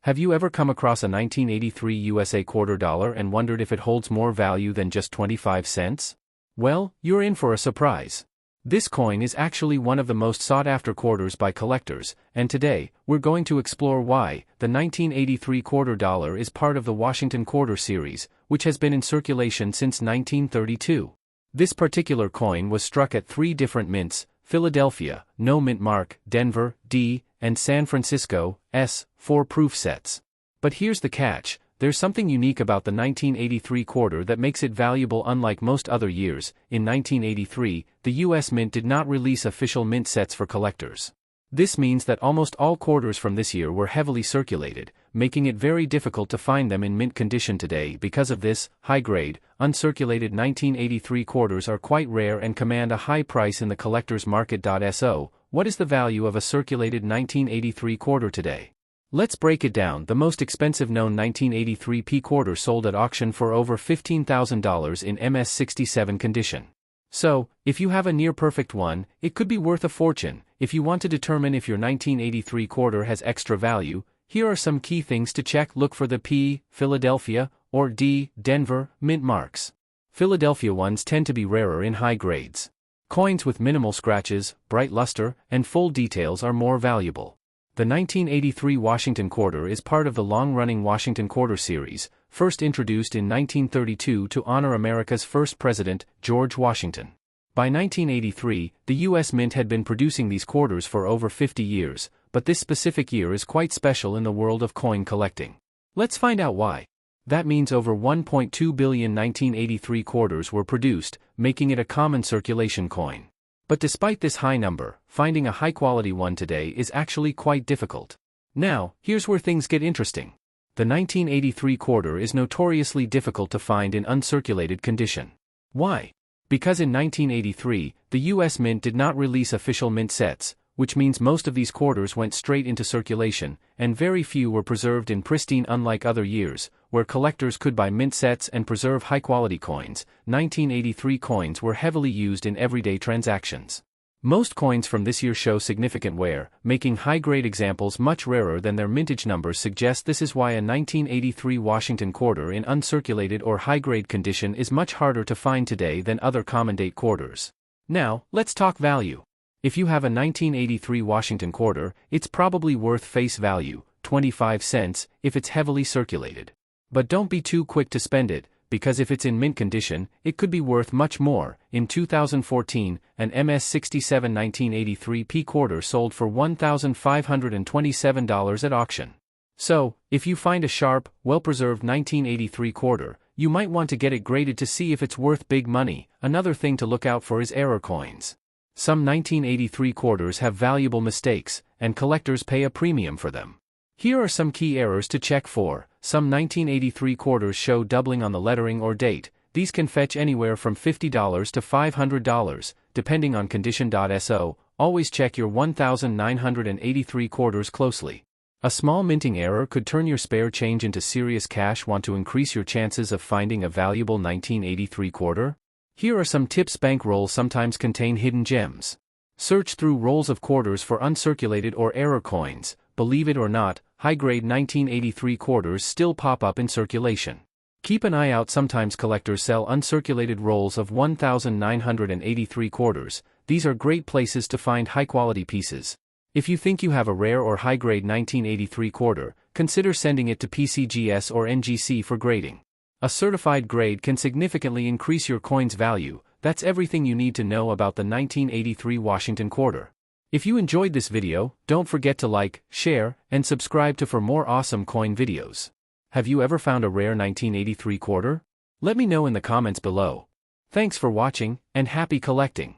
Have you ever come across a 1983 USA quarter dollar and wondered if it holds more value than just 25 cents? Well, you're in for a surprise. This coin is actually one of the most sought-after quarters by collectors, and today, we're going to explore why. The 1983 quarter dollar is part of the Washington Quarter series, which has been in circulation since 1932. This particular coin was struck at 3 different mints: Philadelphia, no mint mark; Denver, D, and San Francisco, S, 4 proof sets. But here's the catch: there's something unique about the 1983 quarter that makes it valuable unlike most other years. In 1983, the US Mint did not release official mint sets for collectors. This means that almost all quarters from this year were heavily circulated, making it very difficult to find them in mint condition today. Because of this, high-grade, uncirculated 1983 quarters are quite rare and command a high price in the collector's market. So, what is the value of a circulated 1983 quarter today? Let's break it down. The most expensive known 1983 P quarter sold at auction for over $15,000 in MS67 condition. So, if you have a near-perfect one, it could be worth a fortune. If you want to determine if your 1983 quarter has extra value, here are some key things to check. Look for the P, Philadelphia, or D, Denver, mint marks. Philadelphia ones tend to be rarer in high grades. Coins with minimal scratches, bright luster, and full details are more valuable. The 1983 Washington Quarter is part of the long-running Washington Quarter series, first introduced in 1932 to honor America's first president, George Washington. By 1983, the U.S. Mint had been producing these quarters for over 50 years, but this specific year is quite special in the world of coin collecting. Let's find out why. That means over 1.2 billion 1983 quarters were produced, making it a common circulation coin. But despite this high number, finding a high-quality one today is actually quite difficult. Now, here's where things get interesting. The 1983 quarter is notoriously difficult to find in uncirculated condition. Why? Because in 1983, the U.S. Mint did not release official mint sets, which means most of these quarters went straight into circulation, and very few were preserved in pristine. Unlike other years, where collectors could buy mint sets and preserve high-quality coins, 1983 coins were heavily used in everyday transactions. Most coins from this year show significant wear, making high-grade examples much rarer than their mintage numbers suggest. This is why a 1983 Washington quarter in uncirculated or high-grade condition is much harder to find today than other common-date quarters. Now, let's talk value. If you have a 1983 Washington quarter, it's probably worth face value, 25 cents, if it's heavily circulated. But don't be too quick to spend it, because if it's in mint condition, it could be worth much more. In 2014, an MS67 1983 P quarter sold for $1,527 at auction. So, if you find a sharp, well-preserved 1983 quarter, you might want to get it graded to see if it's worth big money. Another thing to look out for is error coins. Some 1983 quarters have valuable mistakes, and collectors pay a premium for them. Here are some key errors to check for. Some 1983 quarters show doubling on the lettering or date. These can fetch anywhere from $50 to $500, depending on condition. So, always check your 1983 quarters closely. A small minting error could turn your spare change into serious cash. Want to increase your chances of finding a valuable 1983 quarter? Here are some tips. Bankrolls sometimes contain hidden gems. Search through rolls of quarters for uncirculated or error coins. Believe it or not, high-grade 1983 quarters still pop up in circulation. Keep an eye out. Sometimes collectors sell uncirculated rolls of 1983 quarters. These are great places to find high-quality pieces. If you think you have a rare or high-grade 1983 quarter, consider sending it to PCGS or NGC for grading. A certified grade can significantly increase your coin's value. That's everything you need to know about the 1983 Washington Quarter. If you enjoyed this video, don't forget to like, share, and subscribe for more awesome coin videos. Have you ever found a rare 1983 quarter? Let me know in the comments below. Thanks for watching, and happy collecting!